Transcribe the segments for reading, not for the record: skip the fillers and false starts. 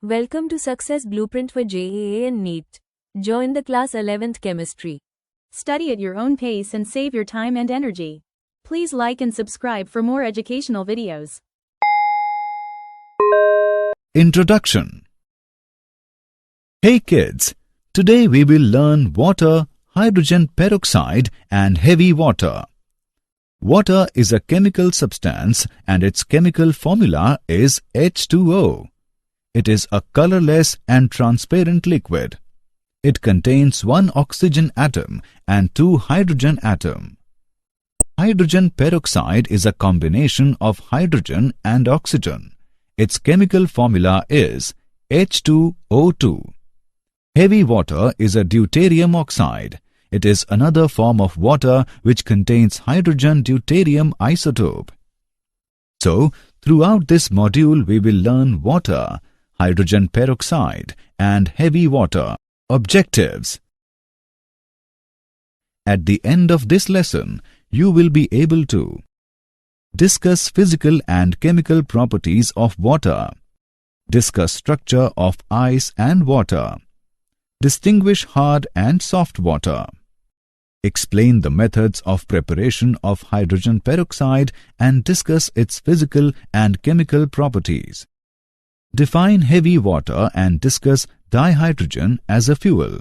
Welcome to Success Blueprint for JEE and NEET. Join the class 11th Chemistry. Study at your own pace and save your time and energy. Please like and subscribe for more educational videos. Introduction. Hey kids, today we will learn water, hydrogen peroxide and heavy water. Water is a chemical substance and its chemical formula is H2O. It is a colorless and transparent liquid. It contains one oxygen atom and two hydrogen atoms. Hydrogen peroxide is a combination of hydrogen and oxygen. Its chemical formula is H2O2. Heavy water is a deuterium oxide. It is another form of water which contains hydrogen deuterium isotope. So, throughout this module we will learn water, hydrogen peroxide and heavy water. Objectives. At the end of this lesson, you will be able to discuss physical and chemical properties of water, discuss structure of ice and water, distinguish hard and soft water, explain the methods of preparation of hydrogen peroxide and discuss its physical and chemical properties. Define heavy water and discuss dihydrogen as a fuel.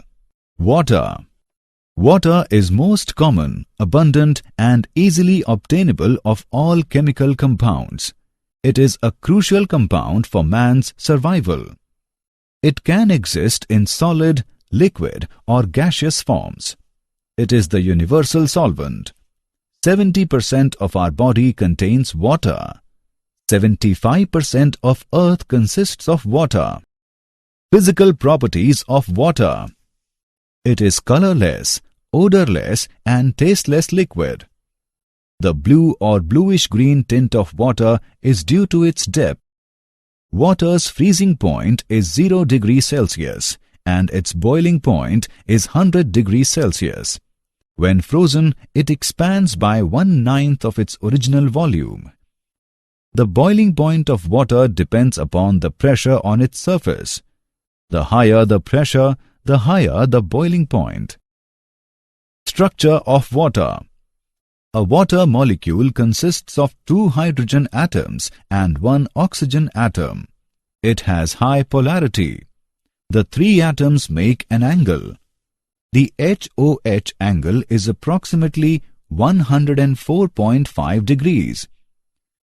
Water. Water is most common, abundant and easily obtainable of all chemical compounds. It is a crucial compound for man's survival. It can exist in solid, liquid or gaseous forms. It is the universal solvent. 70% of our body contains water. 75% of Earth consists of water. Physical properties of water. It is colorless, odorless and tasteless liquid. The blue or bluish-green tint of water is due to its depth. Water's freezing point is 0 degrees Celsius and its boiling point is 100 degrees Celsius. When frozen, it expands by 1/9 of its original volume. The boiling point of water depends upon the pressure on its surface. The higher the pressure, the higher the boiling point. Structure of water. A water molecule consists of two hydrogen atoms and one oxygen atom. It has high polarity. The three atoms make an angle. The HOH angle is approximately 104.5 degrees.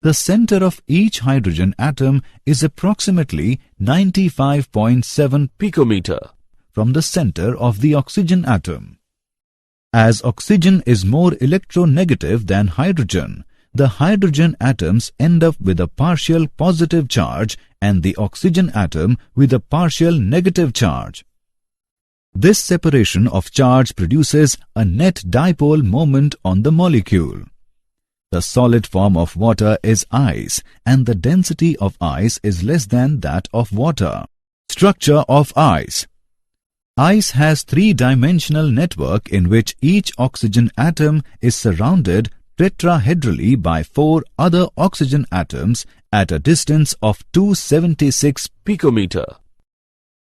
The center of each hydrogen atom is approximately 95.7 picometer from the center of the oxygen atom. As oxygen is more electronegative than hydrogen, the hydrogen atoms end up with a partial positive charge and the oxygen atom with a partial negative charge. This separation of charge produces a net dipole moment on the molecule. The solid form of water is ice and the density of ice is less than that of water. Structure of ice. Ice has three-dimensional network in which each oxygen atom is surrounded tetrahedrally by four other oxygen atoms at a distance of 276 picometer.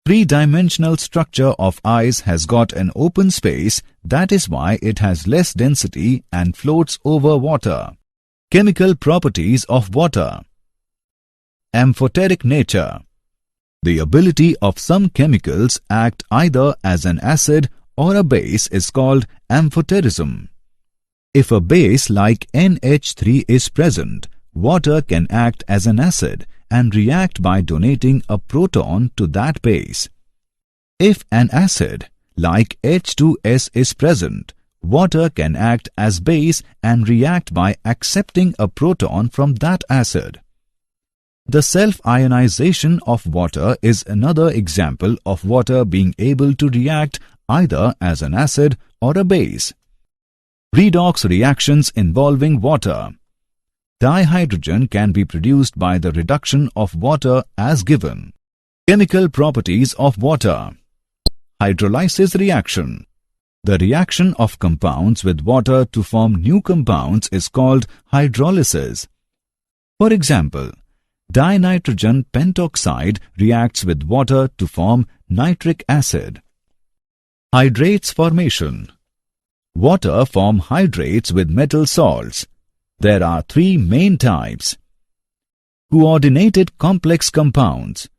Three-dimensional structure of ice has got an open space, that is why it has less density and floats over water. Chemical properties of water. Amphoteric nature. The ability of some chemicals act either as an acid or a base is called amphoterism. If a base like NH3 is present, water can act as an acid and react by donating a proton to that base. If an acid like H2S is present, water can act as base and react by accepting a proton from that acid. The self-ionization of water is another example of water being able to react either as an acid or a base. Redox reactions involving water. Dihydrogen can be produced by the reduction of water as given. Chemical properties of water. Hydrolysis reaction. The reaction of compounds with water to form new compounds is called hydrolysis. For example, Dinitrogen pentoxide reacts with water to form nitric acid. Hydrates formation. Water form hydrates with metal salts. There are three main types. Coordinated complex compounds.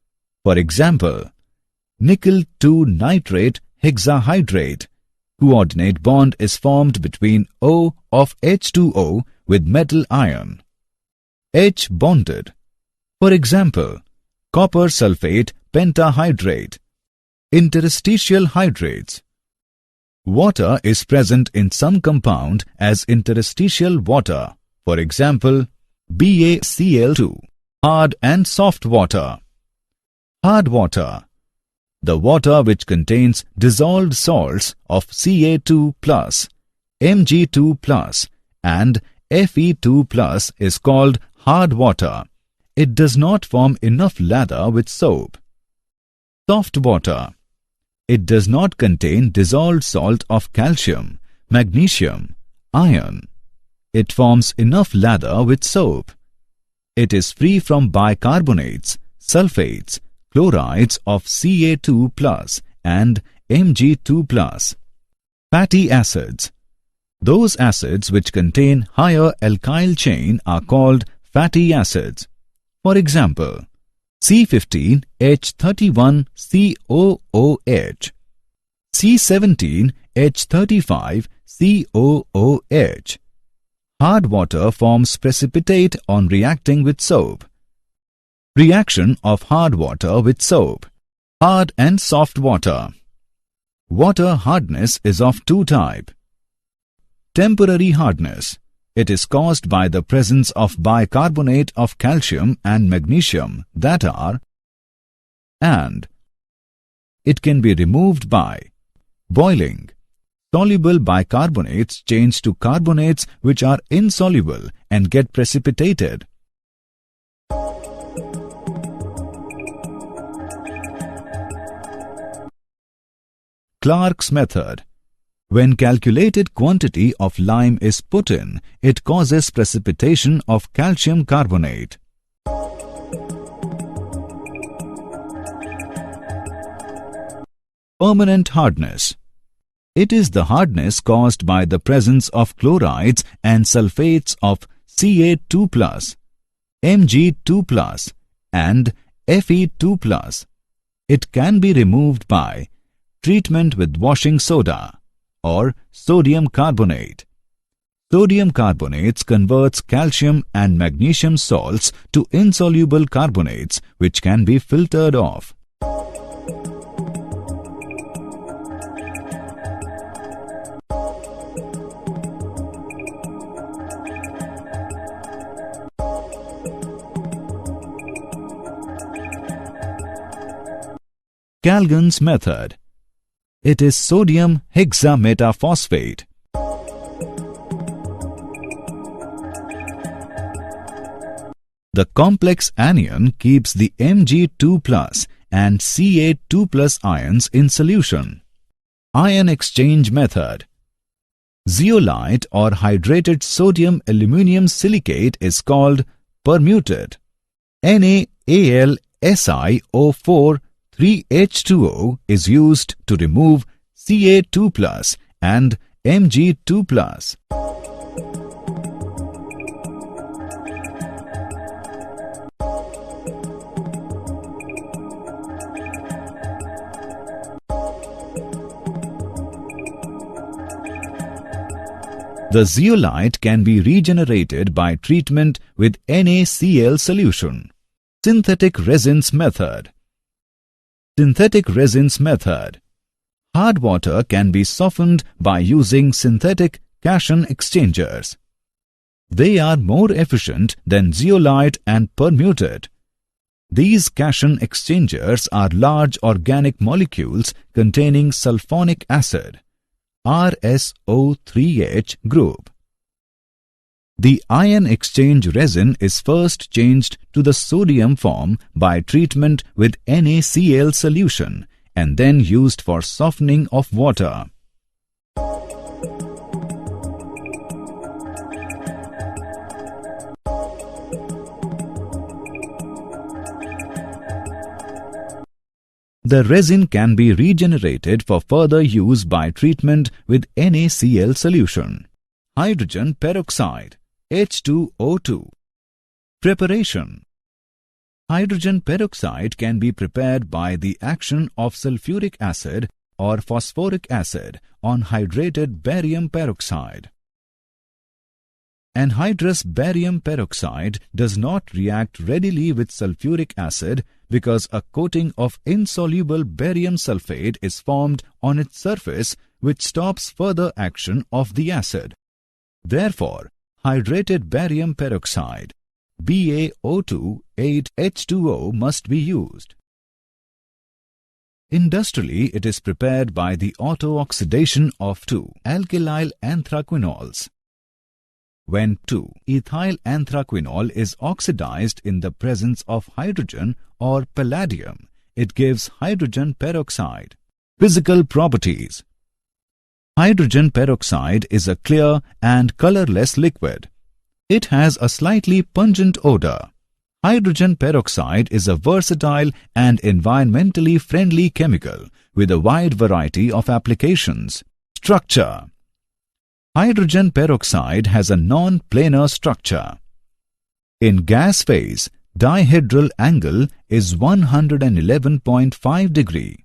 For example, nickel 2 nitrate hexahydrate. Coordinate bond is formed between O of H2O with metal ion. H bonded. For example, copper sulfate pentahydrate. Interstitial hydrates. Water is present in some compound as interstitial water. For example, BaCl2. Hard and soft water. Hard water. The water which contains dissolved salts of Ca2+, Mg2+, and Fe2+ is called hard water. It does not form enough lather with soap. Soft water. It does not contain dissolved salt of calcium, magnesium, iron. It forms enough lather with soap. It is free from bicarbonates, sulfates, chlorides of Ca2+ and Mg2+. Fatty acids. Those acids which contain higher alkyl chain are called fatty acids. For example, C15H31COOH, C17H35COOH. Hard water forms precipitate on reacting with soap. Reaction of hard water with soap. Hard and soft water. Water hardness is of two types. Temporary hardness. It is caused by the presence of bicarbonate of calcium and magnesium that are and. It can be removed by boiling. Soluble bicarbonates change to carbonates which are insoluble and get precipitated. Clark's method. When calculated quantity of lime is put in, it causes precipitation of calcium carbonate. Permanent hardness. It is the hardness caused by the presence of chlorides and sulfates of Ca2+, Mg2+, and Fe2+. It can be removed by treatment with washing soda or sodium carbonate. Sodium carbonates converts calcium and magnesium salts to insoluble carbonates which can be filtered off. Calgon's method. It is sodium hexametaphosphate. The complex anion keeps the Mg2+ and Ca2+ ions in solution. Ion exchange method. Zeolite or hydrated sodium aluminium silicate is called permuted. NaAlSiO4 3H2O is used to remove Ca2+ and Mg2+. The zeolite can be regenerated by treatment with NaCl solution. Synthetic resins method. Synthetic resins method. Hard water can be softened by using synthetic cation exchangers. They are more efficient than zeolite and permuted. These cation exchangers are large organic molecules containing sulfonic acid, RSO3H group. The ion exchange resin is first changed to the sodium form by treatment with NaCl solution and then used for softening of water. The resin can be regenerated for further use by treatment with NaCl solution. Hydrogen peroxide H2O2. Preparation. Hydrogen peroxide can be prepared by the action of sulfuric acid or phosphoric acid on hydrated barium peroxide. Anhydrous barium peroxide does not react readily with sulfuric acid because a coating of insoluble barium sulfate is formed on its surface which stops further action of the acid. Therefore, hydrated barium peroxide BaO2 8H2O must be used. Industrially, it is prepared by the auto-oxidation of 2-alkylyl anthraquinols. When 2-ethyl anthraquinol is oxidized in the presence of hydrogen or palladium, it gives hydrogen peroxide. Physical properties. Hydrogen peroxide is a clear and colorless liquid. It has a slightly pungent odor. Hydrogen peroxide is a versatile and environmentally friendly chemical with a wide variety of applications. Structure. Hydrogen peroxide has a non-planar structure. In gas phase, dihedral angle is 111.5 degree.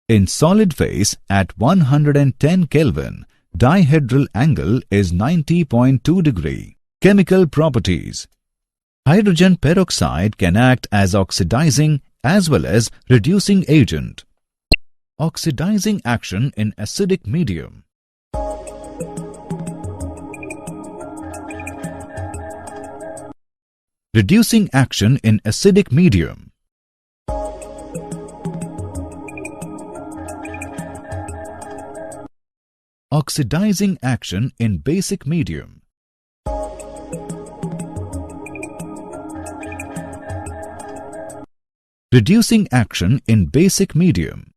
In solid phase at 110 Kelvin, dihedral angle is 90.2 degree. Chemical properties. Hydrogen peroxide can act as oxidizing as well as reducing agent. Oxidizing action in acidic medium. Reducing action in acidic medium. Oxidizing action in basic medium. Reducing action in basic medium.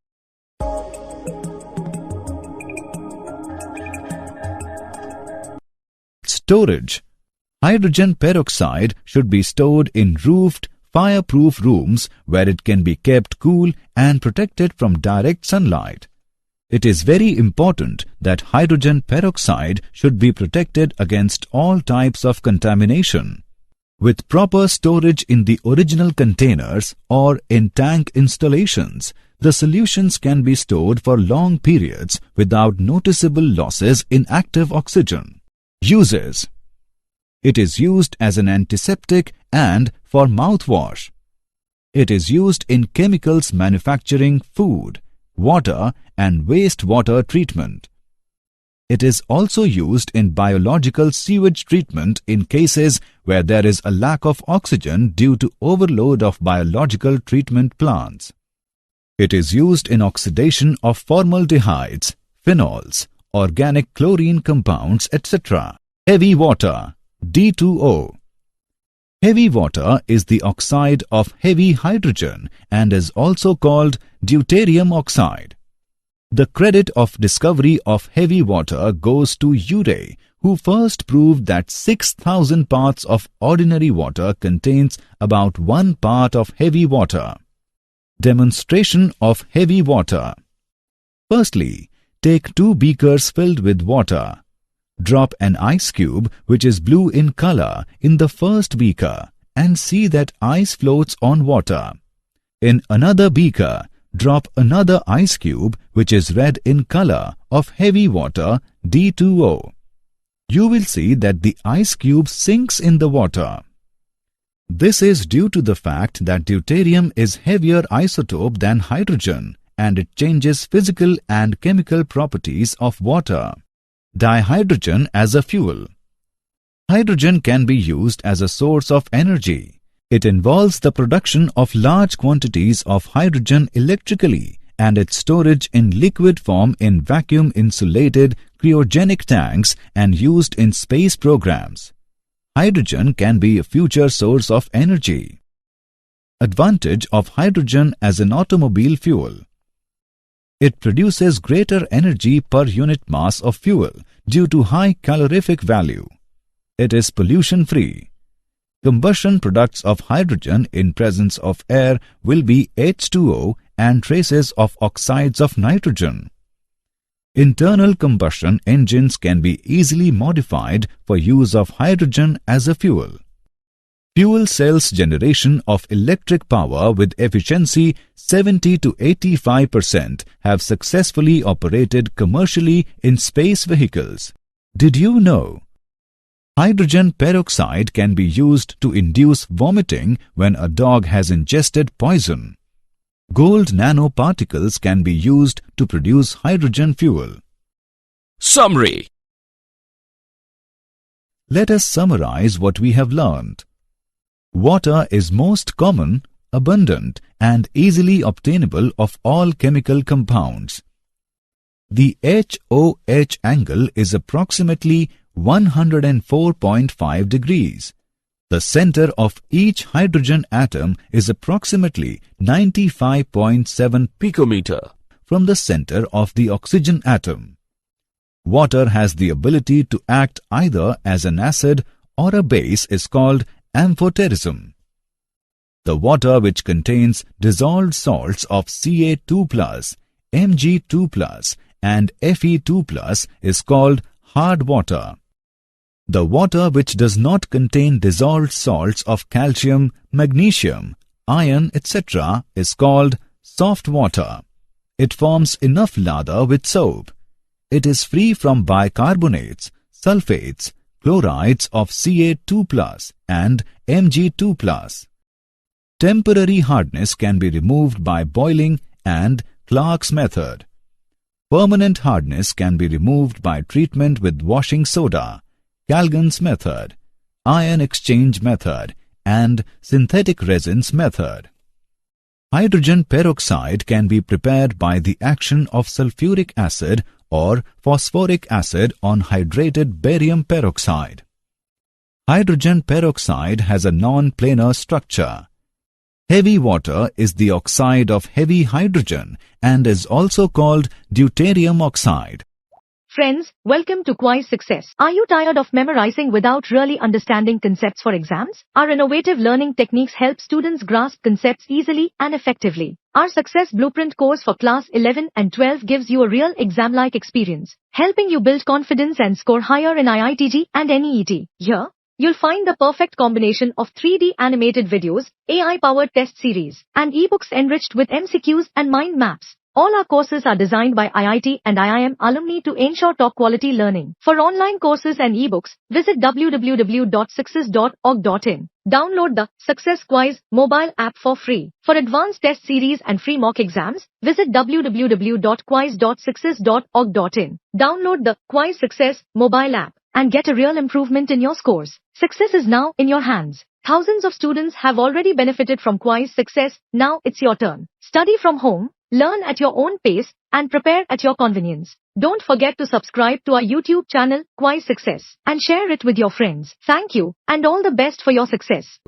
Storage. Hydrogen peroxide should be stored in roofed, fireproof rooms where it can be kept cool and protected from direct sunlight. It is very important that hydrogen peroxide should be protected against all types of contamination. With proper storage in the original containers or in tank installations, the solutions can be stored for long periods without noticeable losses in active oxygen. Uses. It is used as an antiseptic and for mouthwash. It is used in chemicals manufacturing food, water and wastewater treatment. It is also used in biological sewage treatment in cases where there is a lack of oxygen due to overload of biological treatment plants. It is used in oxidation of formaldehydes, phenols, organic chlorine compounds, etc. Heavy water D2O. Heavy water is the oxide of heavy hydrogen and is also called deuterium oxide. The credit of discovery of heavy water goes to Urey, who first proved that 6,000 parts of ordinary water contains about 1 part of heavy water. Demonstration of heavy water. Firstly, take 2 beakers filled with water. Drop an ice cube which is blue in color in the first beaker and see that ice floats on water. In another beaker, drop another ice cube which is red in color of heavy water D2O. You will see that the ice cube sinks in the water. This is due to the fact that deuterium is heavier isotope than hydrogen and it changes physical and chemical properties of water. Dihydrogen as a fuel. Hydrogen can be used as a source of energy. It involves the production of large quantities of hydrogen electrically and its storage in liquid form in vacuum-insulated cryogenic tanks and used in space programs. Hydrogen can be a future source of energy. Advantage of hydrogen as an automobile fuel. It produces greater energy per unit mass of fuel due to high calorific value. It is pollution-free. Combustion products of hydrogen in presence of air will be H2O and traces of oxides of nitrogen. Internal combustion engines can be easily modified for use of hydrogen as a fuel. Fuel cells generation of electric power with efficiency 70 to 85% have successfully operated commercially in space vehicles. Did you know? Hydrogen peroxide can be used to induce vomiting when a dog has ingested poison. Gold nanoparticles can be used to produce hydrogen fuel. Summary. Let us summarize what we have learned. Water is most common, abundant, and easily obtainable of all chemical compounds. The HOH angle is approximately 104.5 degrees. The center of each hydrogen atom is approximately 95.7 picometer from the center of the oxygen atom. Water has the ability to act either as an acid or a base is called amphoterism. The water which contains dissolved salts of Ca2+, Mg2+, and Fe2+ is called hard water. The water which does not contain dissolved salts of calcium, magnesium, iron, etc. is called soft water. It forms enough lather with soap. It is free from bicarbonates, sulfates, chlorides of Ca2+ and Mg2+. Temporary hardness can be removed by boiling and Clark's method. Permanent hardness can be removed by treatment with washing soda, Calgon's method, ion exchange method, and synthetic resins method. Hydrogen peroxide can be prepared by the action of sulfuric acid or phosphoric acid on hydrated barium peroxide. Hydrogen peroxide has a non-planar structure. Heavy water is the oxide of heavy hydrogen and is also called deuterium oxide. Friends, welcome to Kwiiz Success. Are you tired of memorizing without really understanding concepts for exams? Our innovative learning techniques help students grasp concepts easily and effectively. Our Success Blueprint course for Class 11 and 12 gives you a real exam-like experience, helping you build confidence and score higher in IIT-JEE and NEET. Here, you'll find the perfect combination of 3D animated videos, AI-powered test series, and ebooks enriched with MCQs and mind maps. All our courses are designed by IIT and IIM alumni to ensure top-quality learning. For online courses and ebooks, visit www.success.org.in. Download the Success Kwiiz mobile app for free. For advanced test series and free mock exams, visit www.kwiiz.success.org.in. Download the Kwiiz Success mobile app and get a real improvement in your scores. Success is now in your hands. Thousands of students have already benefited from Kwiiz Success. Now it's your turn. Study from home, learn at your own pace, and prepare at your convenience. Don't forget to subscribe to our YouTube channel, Kwiiz Success, and share it with your friends. Thank you, and all the best for your success.